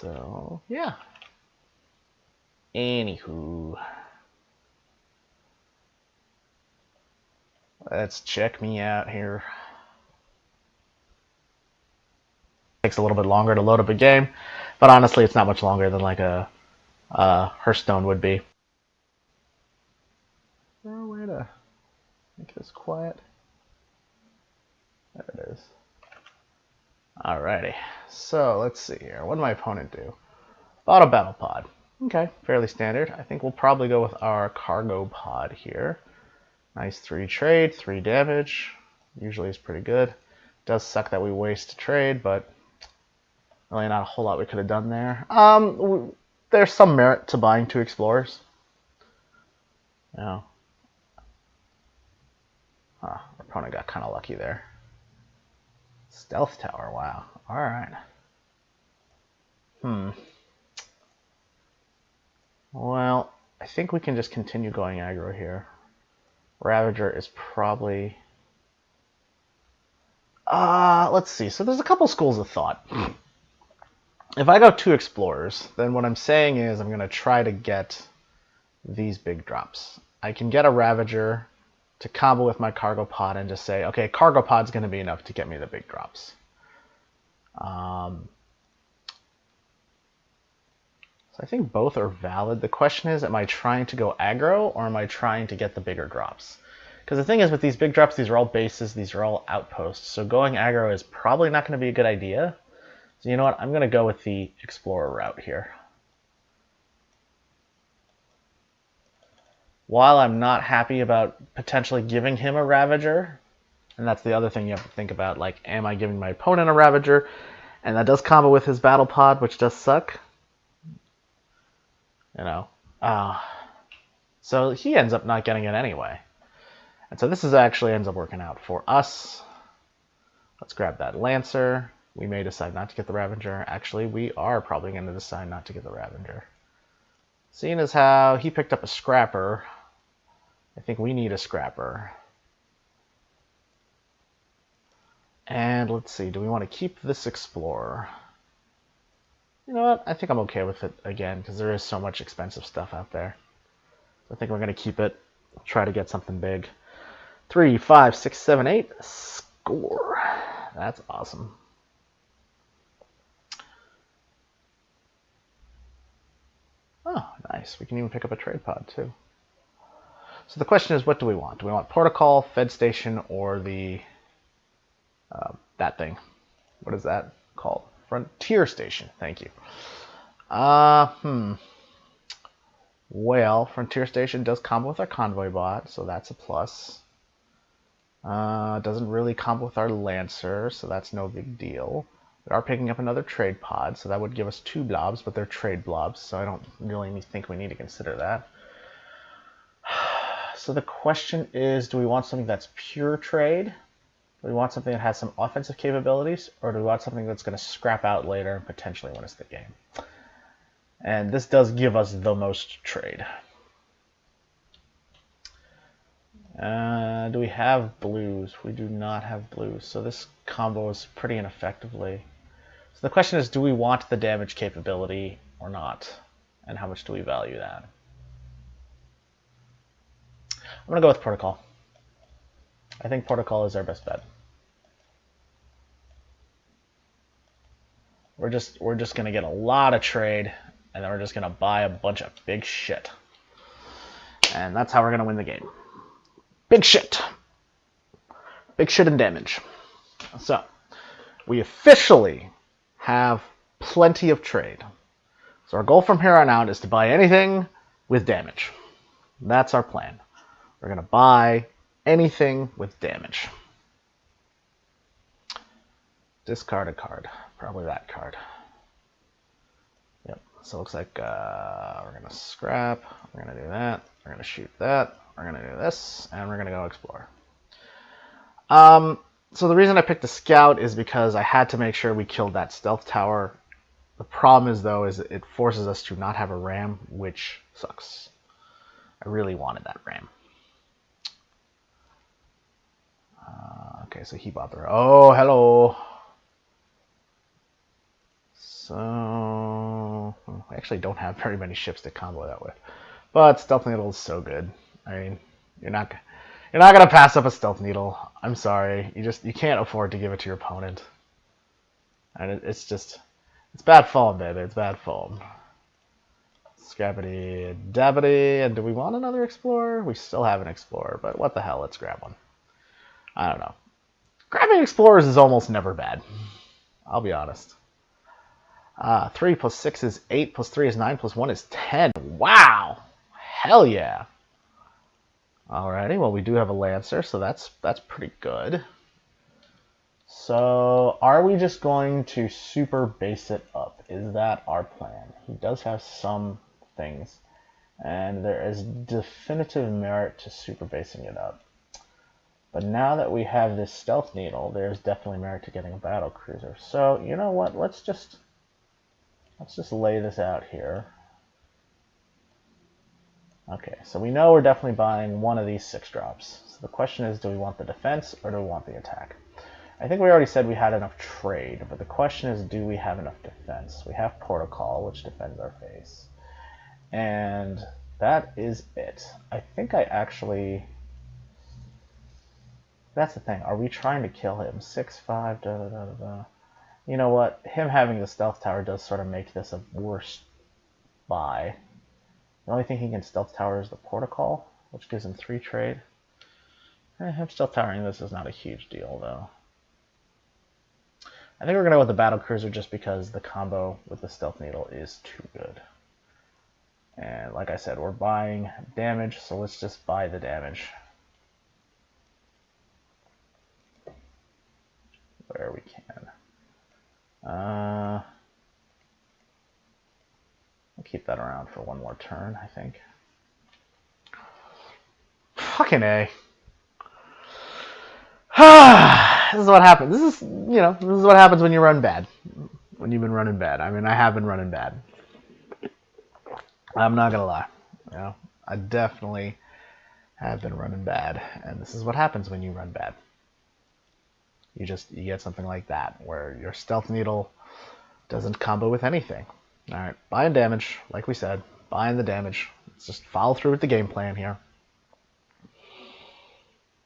So, yeah. Anywho. Let's check me out here. Takes a little bit longer to load up a game, but honestly, it's not much longer than like a Hearthstone would be. Is there a way to make this quiet? There it is. Alrighty, so let's see here. What did my opponent do? Bought a battle pod. Okay, fairly standard. I think we'll probably go with our cargo pod here. Nice 3 trade, 3 damage. Usually is pretty good. Does suck that we waste a trade, but really not a whole lot we could have done there. There's some merit to buying 2 explorers. Yeah. Our opponent got kind of lucky there. Stealth tower, wow. Alright. Well, I think we can just continue going aggro here. Ravager is probably... let's see. So there's a couple schools of thought. If I go 2 explorers, then what I'm saying is I'm going to try to get these big drops. I can get a Ravager to combo with my cargo pod and just say, okay, cargo pod's going to be enough to get me the big drops. So I think both are valid. The question is, am I trying to go aggro or am I trying to get the bigger drops? Because the thing is, with these big drops, these are all bases, these are all outposts. So going aggro is probably not going to be a good idea. So you know what? I'm going to go with the explorer route here. While I'm not happy about potentially giving him a Ravager, and that's the other thing you have to think about, like, am I giving my opponent a Ravager? And that does combo with his battle pod, which does suck. You know. So he ends up not getting it anyway. And so this actually ends up working out for us. Let's grab that Lancer. We may decide not to get the Ravager. Actually, we are probably going to decide not to get the Ravager. Seeing as how he picked up a Scrapper, I think we need a Scrapper. And let's see, do we want to keep this Explorer? You know what? I think I'm okay with it again, because there is so much expensive stuff out there. So I think we're going to keep it. Try to get something big. 3, 5, 6, 7, 8. Score. That's awesome. Oh, nice. We can even pick up a trade pod, too. So the question is, what do we want? Do we want Protocol, Fed Station, or the... that thing? What is that called? Frontier Station. Thank you. Well, Frontier Station does combo with our Convoy bot, so that's a plus. Doesn't really combo with our Lancer, so that's no big deal. We are picking up another trade pod, so that would give us 2 blobs, but they're trade blobs, so I don't really think we need to consider that. So the question is, do we want something that's pure trade? Do we want something that has some offensive capabilities, or do we want something that's going to scrap out later and potentially win us the game? And this does give us the most trade. Do we have blues? We do not have blues, so this combos pretty ineffectively. So the question is, do we want the damage capability or not? And how much do we value that? I'm going to go with Protocol. I think Protocol is our best bet. We're just going to get a lot of trade, and then we're just going to buy a bunch of big shit. And that's how we're going to win the game. Big shit. Big shit and damage. So, we officially have plenty of trade. So our goal from here on out is to buy anything with damage. That's our plan. We're going to buy anything with damage. Discard a card. Probably that card. Yep. So it looks like we're going to scrap. We're going to do that. We're going to shoot that. We're going to do this. And we're going to go explore. So the reason I picked the scout is because I had to make sure we killed that stealth tower. The problem is, though, is it forces us to not have a ram, which sucks. I really wanted that ram. Okay, so he bought the... Oh, hello. So... actually don't have very many ships to combo that with. But Stealth Needle is so good. I mean, you're not gonna pass up a Stealth Needle. I'm sorry. You can't afford to give it to your opponent. And it's bad form, baby. It's bad form. Scrappity dabbity. And do we want another Explorer? We still have an Explorer, but what the hell? Let's grab one. I don't know. Grabbing Explorers is almost never bad. I'll be honest. 3 plus 6 is 8, plus 3 is 9, plus 1 is 10. Wow! Hell yeah! Alrighty, well we do have a Lancer, so that's pretty good. So, are we just going to super base it up? Is that our plan? He does have some things, and there is definitive merit to super basing it up. But now that we have this Stealth Needle, there's definitely merit to getting a battle cruiser. So, you know what? Let's just lay this out here. Okay, so we know we're definitely buying one of these 6-drops. So the question is, do we want the defense or do we want the attack? I think we already said we had enough trade, but the question is, do we have enough defense? We have Protocol, which defends our face. And that is it. I think I actually... That's the thing. Are we trying to kill him? 6-5, da-da-da-da-da. You know what? Him having the Stealth Tower does sort of make this a worse buy. The only thing he can Stealth Tower is the Protocol, which gives him 3 trade. Him Stealth Towering this is not a huge deal, though. I think we're going to go with the Battle Cruiser just because the combo with the Stealth Needle is too good. And like I said, we're buying damage, so let's just buy the damage. Where we can. I'll keep that around for one more turn, I think. Fucking A. This is what happens. This is what happens when you run bad. When you've been running bad. I mean, I have been running bad. I'm not gonna lie. You know, I definitely have been running bad, and this is what happens when you run bad. You get something like that, where your Stealth Needle doesn't combo with anything. Alright, buying damage, like we said, buying the damage. Let's just follow through with the game plan here.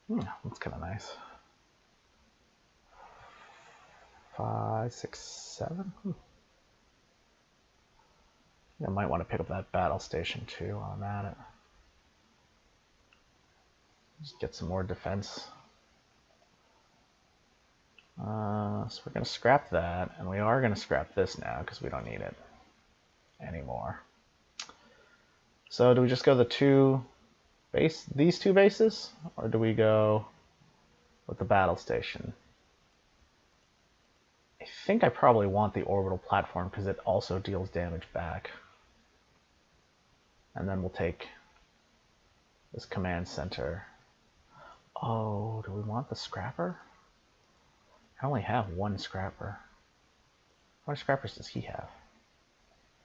That's kind of nice. 5, 6, 7. I might want to pick up that battle station too while I'm at it. Just get some more defense. So we're going to scrap that, and we are going to scrap this now because we don't need it anymore. So do we just go these two bases, or do we go with the battle station? I think I probably want the orbital platform because it also deals damage back. And then we'll take this command center. Oh, do we want the scrapper? I only have one scrapper. How many scrappers does he have?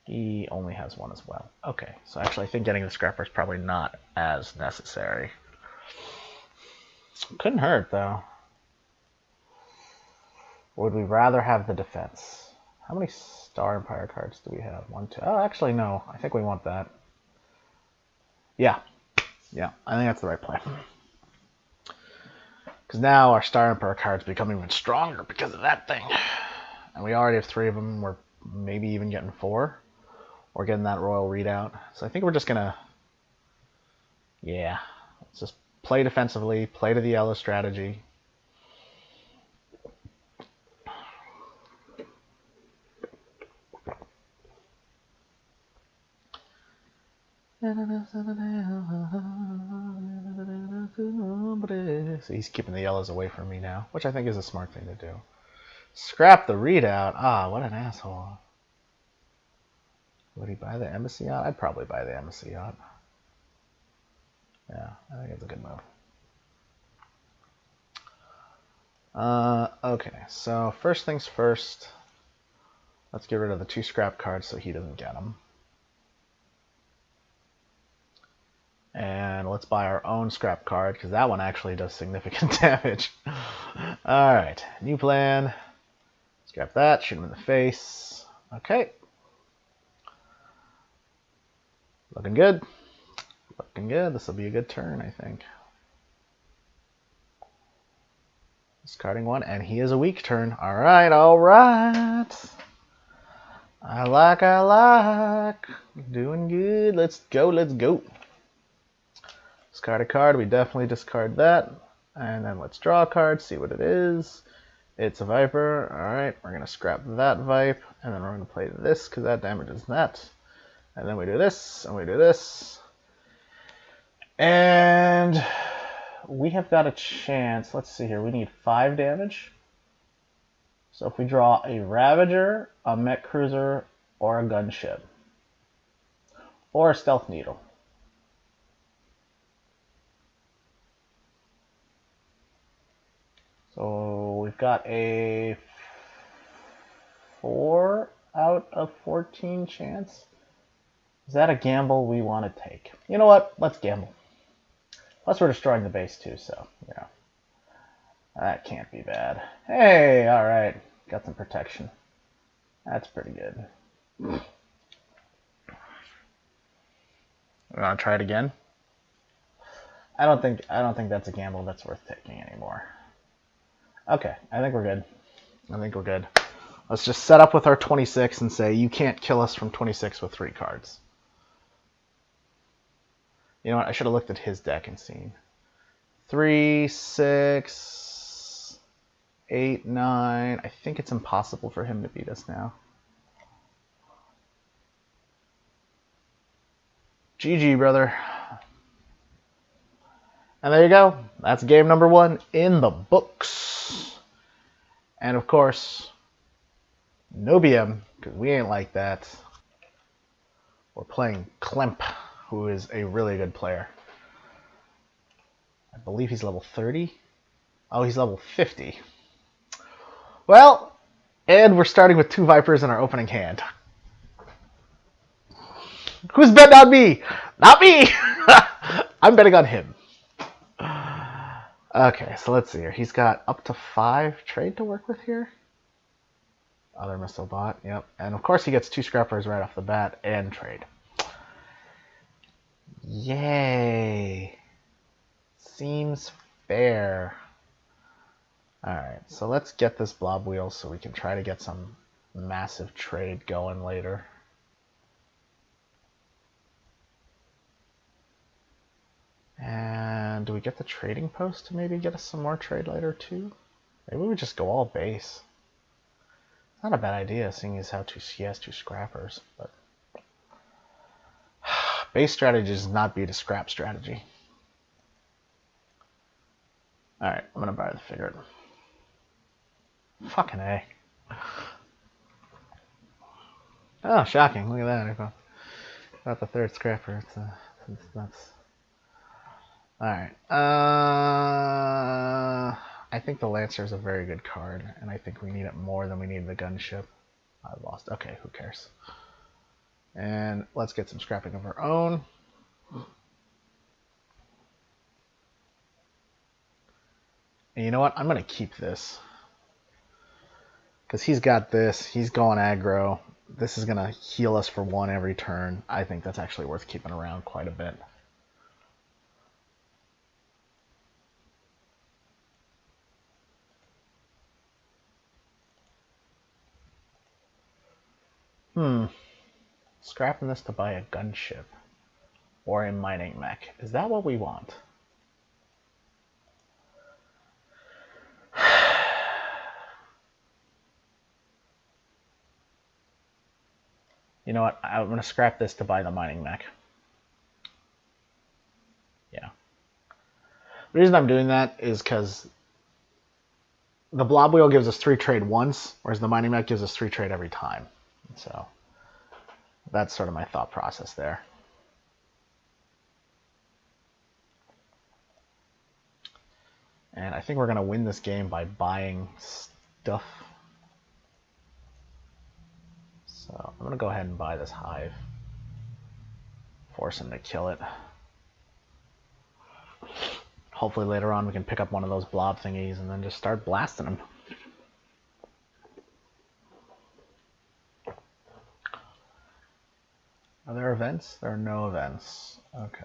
He only has one as well. Okay, so actually I think getting the scrapper is probably not as necessary. Couldn't hurt, though. Would we rather have the defense? How many Star Empire cards do we have? 1, 2. Oh, actually, no. I think we want that. Yeah, I think that's the right play. Because now our Star Emperor cards become even stronger because of that thing. And we already have 3 of them. We're maybe even getting 4. Or getting that Royal Readout. So I think we're just going to... Yeah. Let's just play defensively. Play to the yellow strategy. So he's keeping the yellows away from me now, which I think is a smart thing to do. Scrap the readout. Ah, what an asshole. Would he buy the embassy yacht? I'd probably buy the embassy yacht. Yeah, I think it's a good move. Okay, so first things first. Let's get rid of the 2 scrap cards so he doesn't get them. And let's buy our own scrap card, because that one actually does significant damage. Alright, new plan. Scrap that, shoot him in the face. Okay. Looking good. Looking good. This will be a good turn, I think. Discarding one, and he is a weak turn. All right, all right. I like. Doing good. Let's go, let's go. Discard a card. We definitely discard that. And then let's draw a card, see what it is. It's a Viper. All right, we're going to scrap that Vipe, and then we're going to play this because that damages that. And then we do this, and we do this. And we have got a chance. Let's see here. We need 5 damage. So if we draw a Ravager, a Mech Cruiser, or a Gunship, or a Stealth Needle. So we've got a 4 out of 14 chance. Is that a gamble we want to take? You know what? Let's gamble. Plus we're destroying the base too, so, yeah. That can't be bad. Hey, alright. Got some protection. That's pretty good. We want to try it again? I don't think that's a gamble that's worth taking anymore. Okay, I think we're good. I think we're good. Let's just set up with our 26 and say you can't kill us from 26 with 3 cards. You know what? I should have looked at his deck and seen. 3, 6, 8, 9. I think it's impossible for him to beat us now. GG, brother. And there you go. That's game number 1 in the books. And of course, no BM, because we ain't like that. We're playing Klemp, who is a really good player. I believe he's level 30. Oh, he's level 50. Well, and we're starting with 2 Vipers in our opening hand. Who's betting on me? Not me! I'm betting on him. Okay, so let's see here. He's got up to 5 trade to work with here. Other missile bot, yep. And of course he gets 2 scrappers right off the bat and trade. Yay. Seems fair. Alright, so let's get this blob wheel so we can try to get some massive trade going later. And do we get the trading post to maybe get us some more trade later too? Maybe we just go all base. Not a bad idea, seeing as how he has 2 scrappers, but base strategy does not beat a scrap strategy. Alright, I'm gonna buy the figure. Fucking A. Oh, shocking. Look at that. I got the 3rd scrapper. It's nuts. Alright. I think the Lancer is a very good card, and I think we need it more than we need the Gunship. I lost. Okay, who cares? And let's get some scrapping of our own. And you know what? I'm going to keep this. Because he's got this. He's going aggro. This is going to heal us for 1 every turn. I think that's actually worth keeping around quite a bit. Scrapping this to buy a Gunship. Or a mining mech. Is that what we want? You know what? I'm going to scrap this to buy the mining mech. Yeah. The reason I'm doing that is because the blob wheel gives us 3 trade once, whereas the mining mech gives us 3 trade every time. So that's sort of my thought process there. And I think we're going to win this game by buying stuff. So I'm going to go ahead and buy this hive. Force him to kill it. Hopefully later on we can pick up one of those blob thingies and then just start blasting them. Are there events? There are no events. Okay.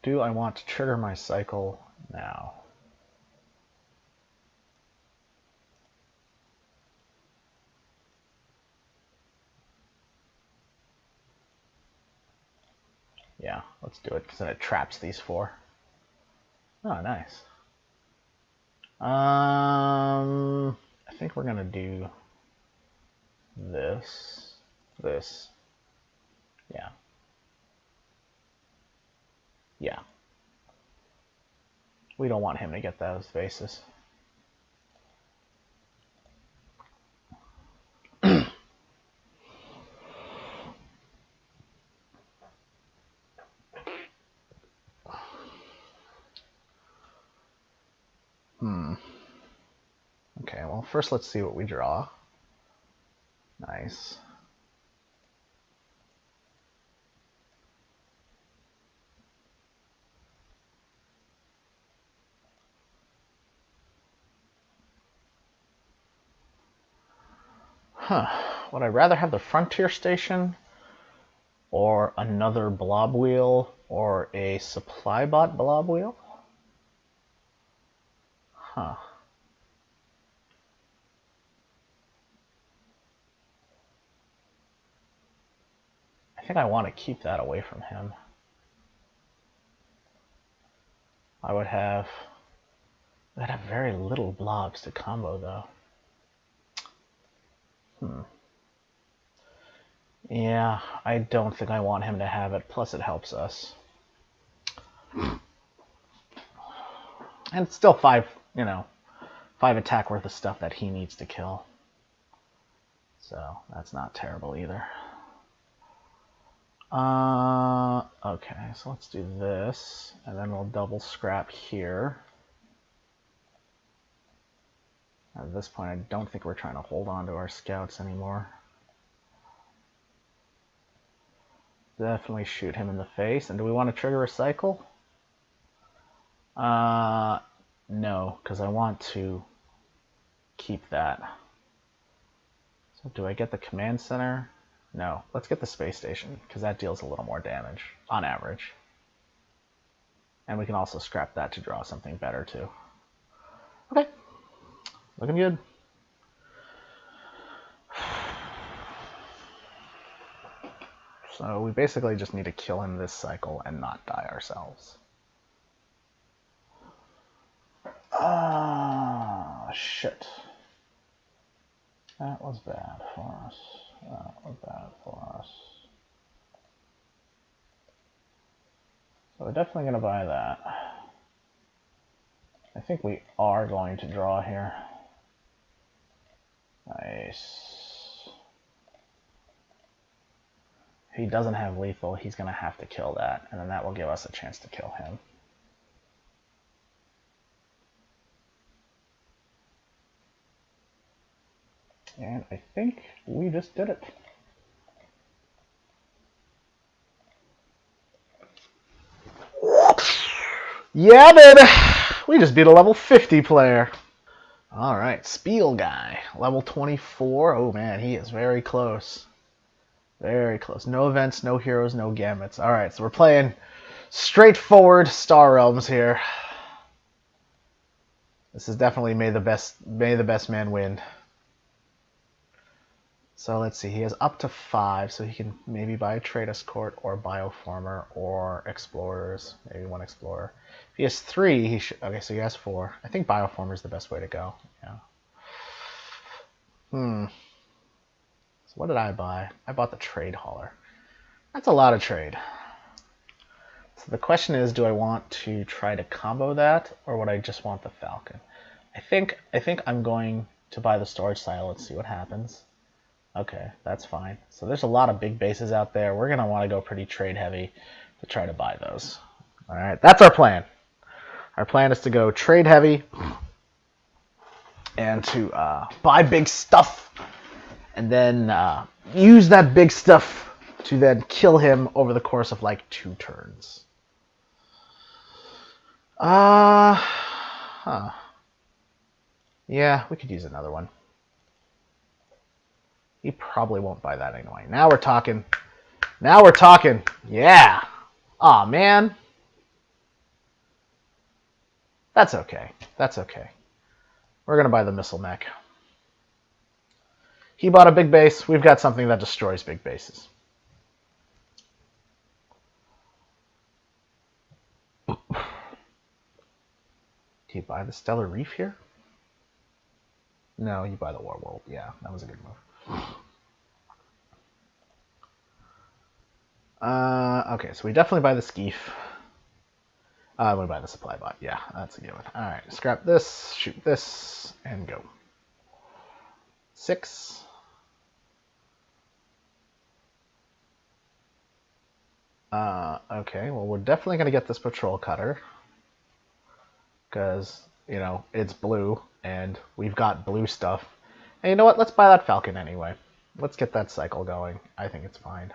Do I want to trigger my cycle now? Yeah, let's do it, because then it traps these 4. Oh, nice. I think we're gonna do this. Yeah. Yeah. We don't want him to get those vases. Okay, well, first let's see what we draw. Nice. Huh. Would I rather have the Frontier Station or another blob wheel or a supply bot blob wheel? Huh. I think I want to keep that away from him. I'd have very little blobs to combo though. Yeah, I don't think I want him to have it, plus it helps us. And it's still 5 attack worth of stuff that he needs to kill. So that's not terrible either. Okay, so let's do this, and then we'll double scrap here. At this point, I don't think we're trying to hold on to our scouts anymore. Definitely shoot him in the face. And do we want to trigger a cycle? No, because I want to keep that. So do I get the command center? No, let's get the space station, because that deals a little more damage, on average. And we can also scrap that to draw something better, too. Okay. Looking good. So we basically just need to kill him this cycle and not die ourselves. Ah, shit. That was bad for us. That was bad for us. So we're definitely going to buy that. I think we are going to draw here. Nice. If he doesn't have lethal, he's going to have to kill that, and then that will give us a chance to kill him. And I think we just did it. Yeah, baby! We just beat a level 50 player. Alright, Spiel guy, level 24. Oh man, he is very close. Very close. No events, no heroes, no gambits. Alright, so we're playing straightforward Star Realms here. This is definitely may the best man win. So let's see, he has up to 5, so he can maybe buy a Trade Escort or Bioformer or Explorers, maybe 1 Explorer. If he has 3, he should, okay, so he has 4. I think Bioformer is the best way to go, yeah. So what did I buy? I bought the Trade Hauler. That's a lot of trade. So the question is, do I want to try to combo that, or would I just want the Falcon? I think I'm going to buy the Storage Silo and see what happens. Okay, that's fine. So there's a lot of big bases out there. We're going to want to go pretty trade heavy to try to buy those. All right, that's our plan. Our plan is to go trade heavy and to buy big stuff and then use that big stuff to then kill him over the course of like 2 turns. Huh. Yeah, we could use another one. He probably won't buy that anyway. Now we're talking. Now we're talking. Yeah. Aw, man. That's okay. That's okay. We're going to buy the missile mech. He bought a big base. We've got something that destroys big bases. Do you buy the Stellar Reef here? No, you buy the War World. Yeah, that was a good move. Okay, so we definitely buy the Skeef. We buy the supply bot. Yeah, that's a given. All right, scrap this, shoot this, and go. 6. Okay, well, we're definitely going to get this patrol cutter. Because, you know, it's blue, and we've got blue stuff. And you know what? Let's buy that Falcon anyway. Let's get that cycle going. I think it's fine.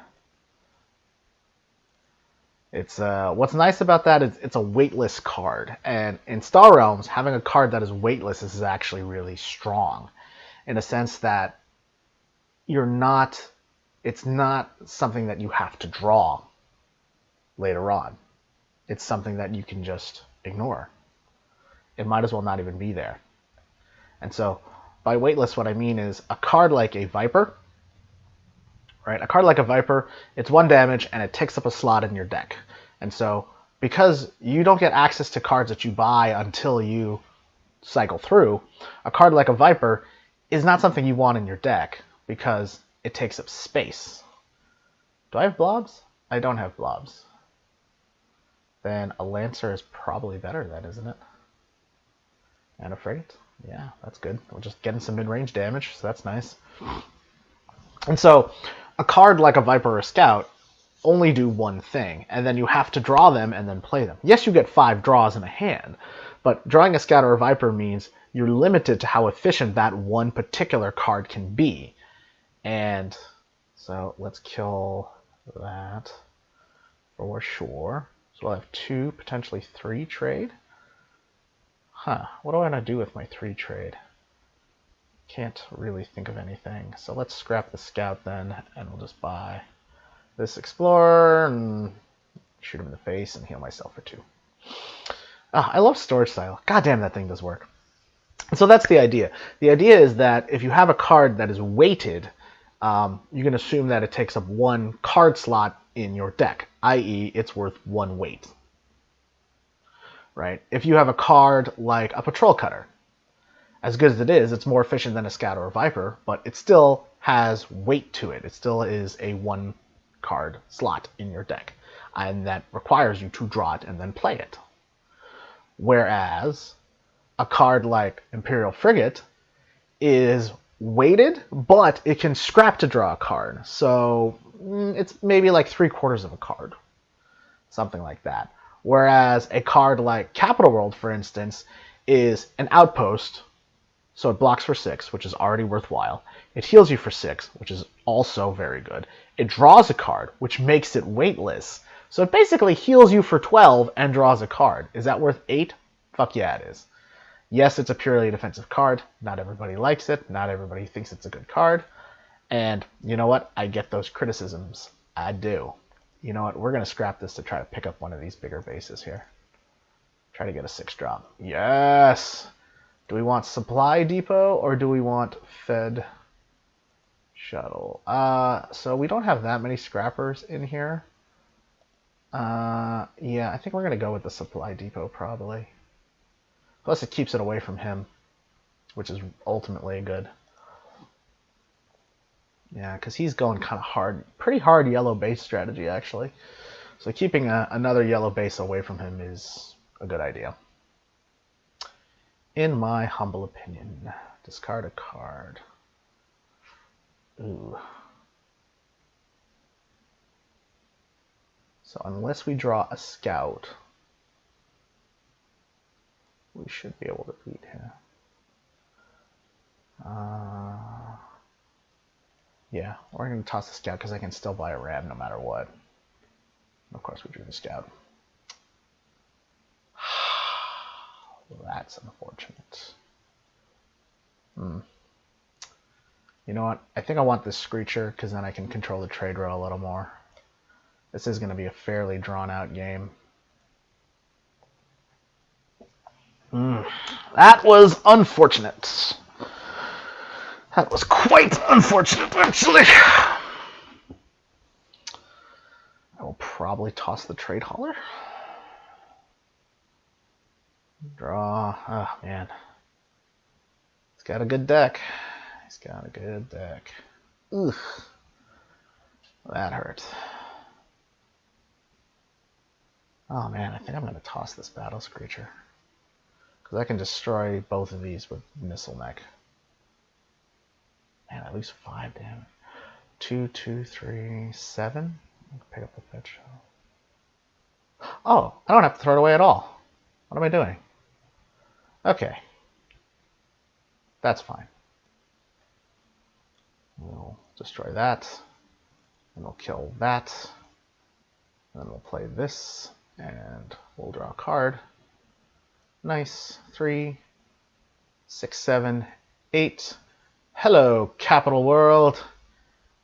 It's what's nice about that is it's a weightless card, and in Star Realms, having a card that is weightless is actually really strong, in a sense that it's not something that you have to draw later on. It's something that you can just ignore. It might as well not even be there. And so, by weightless, what I mean is a card like a Viper, right? A card like a Viper, it's 1 damage, and it takes up a slot in your deck. And so, because you don't get access to cards that you buy until you cycle through, a card like a Viper is not something you want in your deck, because it takes up space. Do I have blobs? I don't have blobs. Then a Lancer is probably better then, isn't it? And a Frigate? Yeah, that's good. We're just getting some mid-range damage, so that's nice. And so, a card like a Viper or a Scout only do one thing, and then you have to draw them and then play them. Yes, you get 5 draws in a hand, but drawing a Scout or a Viper means you're limited to how efficient that one particular card can be. And so let's kill that for sure. So we'll have 2, potentially 3 trade. Huh, what do I want to do with my 3 trade? Can't really think of anything. So let's scrap the Scout then, and we'll just buy this Explorer and shoot him in the face and heal myself for 2. I love Storage Style. God damn, that thing does work. So that's the idea. The idea is that if you have a card that is weighted, you can assume that it takes up 1 card slot in your deck, i.e. it's worth 1 weight. Right? If you have a card like a Patrol Cutter, as good as it is, it's more efficient than a Scout or a Viper, but it still has weight to it. It still is a 1 card slot in your deck, and that requires you to draw it and then play it. Whereas a card like Imperial Frigate is weighted, but it can scrap to draw a card. So it's maybe like 3/4 of a card, something like that. Whereas a card like Capital World, for instance, is an outpost, so it blocks for 6, which is already worthwhile. It heals you for 6, which is also very good. It draws a card, which makes it weightless. So it basically heals you for 12 and draws a card. Is that worth 8? Fuck yeah, it is. Yes, it's a purely defensive card. Not everybody likes it. Not everybody thinks it's a good card. And you know what? I get those criticisms. I do. You know what? We're going to scrap this to try to pick up one of these bigger bases here. Try to get a 6-drop. Yes! Do we want Supply Depot or do we want Fed Shuttle? So we don't have that many scrappers in here. Yeah, I think we're going to go with the Supply Depot probably. Plus it keeps it away from him, which is ultimately good. Yeah, because he's going kind of hard, pretty hard yellow base strategy actually. So keeping another yellow base away from him is a good idea. In my humble opinion. Discard a card. Ooh. So unless we draw a Scout, we should be able to beat him. Yeah, we're going to toss the scout because I can still buy a ram no matter what. Of course, we drew the scout. That's unfortunate. You know what? I think I want this Screecher because then I can control the trade row a little more. This is going to be a fairly drawn-out game. That was unfortunate. That was quite unfortunate, actually. I will probably toss the trade hauler. Draw. Oh, man. He's got a good deck. He's got a good deck. Ugh. That hurt. Oh, man. I think I'm going to toss this Battle Screecher. Because I can destroy both of these with Missile Mech. Man, at least 5 damage. 2, 2, 3, 7. Pick up the fetch. Oh, I don't have to throw it away at all. What am I doing? Okay. That's fine. We'll destroy that. And we'll kill that. And then we'll play this. And we'll draw a card. Nice. 3, 6, 7, 8. Hello, Capital World.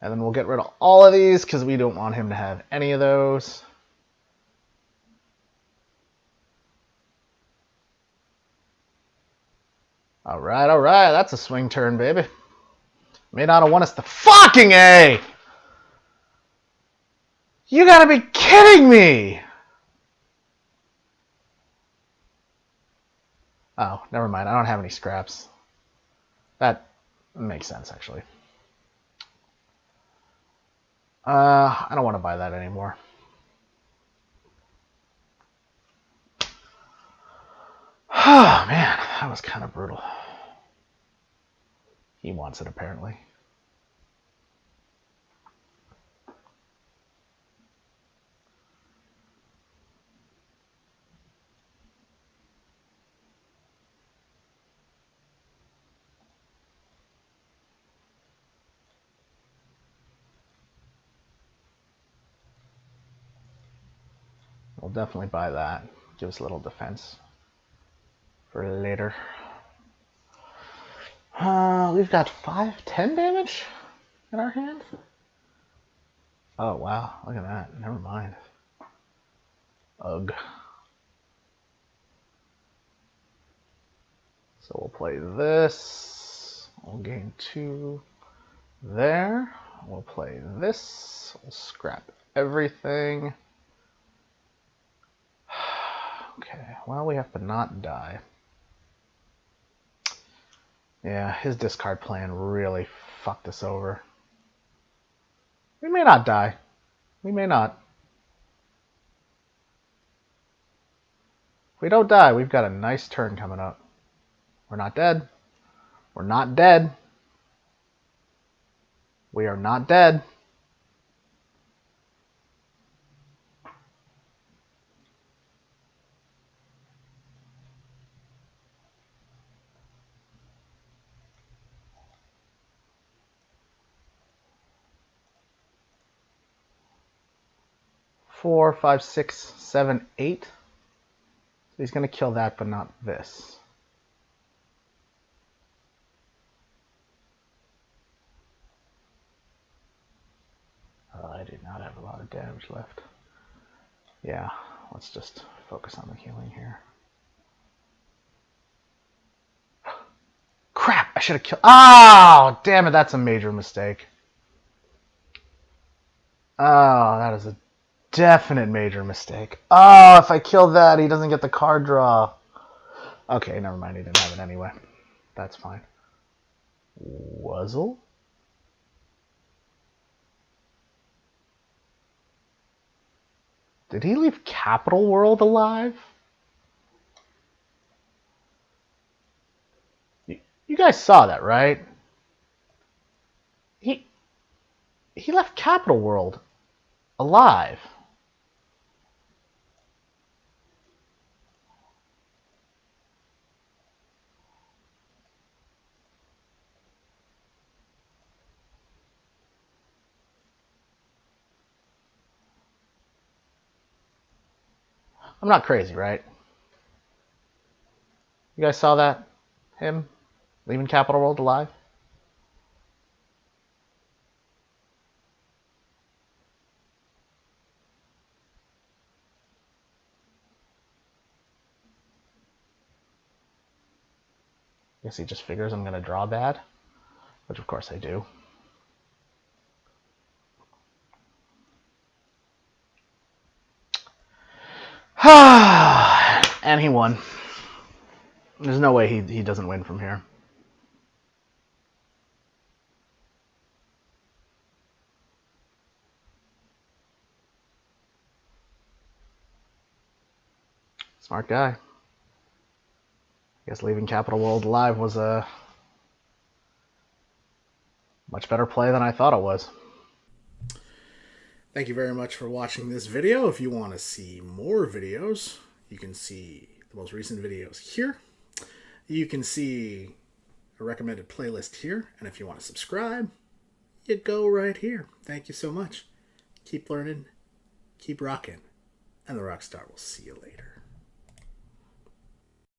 And then we'll get rid of all of these because we don't want him to have any of those. Alright, alright. That's a swing turn, baby. May not have won us the fucking A! You gotta be kidding me! Oh, never mind. I don't have any scraps. That makes sense, actually. I don't want to buy that anymore. Oh, man. That was kind of brutal. He wants it, apparently. We'll definitely buy that. Give us a little defense for later. We've got 5, 10 damage in our hand. Oh, wow. Look at that. Never mind. Ugh. So we'll play this. We'll gain 2 there. We'll play this. We'll scrap everything. Okay, well, we have to not die. Yeah, his discard plan really fucked us over. We may not die. We may not. If we don't die, we've got a nice turn coming up. We're not dead. We're not dead. We are not dead. Four, 5, 6, 7, 8. So he's going to kill that, but not this. I do not have a lot of damage left. Yeah, let's just focus on the healing here. Crap, I should have killed... Oh, damn it, that's a major mistake. Oh, that is a definite major mistake. Oh, if I kill that, he doesn't get the card draw. Okay, never mind, he didn't have it anyway. That's fine. Wuzzle? Did he leave Capital World alive? You guys saw that, right? He left Capital World alive. I'm not crazy, right? You guys saw that? Him leaving Capital World alive? I guess he just figures I'm going to draw bad, which of course I do. And he won. There's no way he doesn't win from here. Smart guy. I guess leaving Capital World alive was a much better play than I thought it was. Thank you very much for watching this video. If you want to see more videos, you can see the most recent videos here. You can see a recommended playlist here. And if you want to subscribe, you go right here. Thank you so much. Keep learning, keep rocking, and the Rockstar will see you later.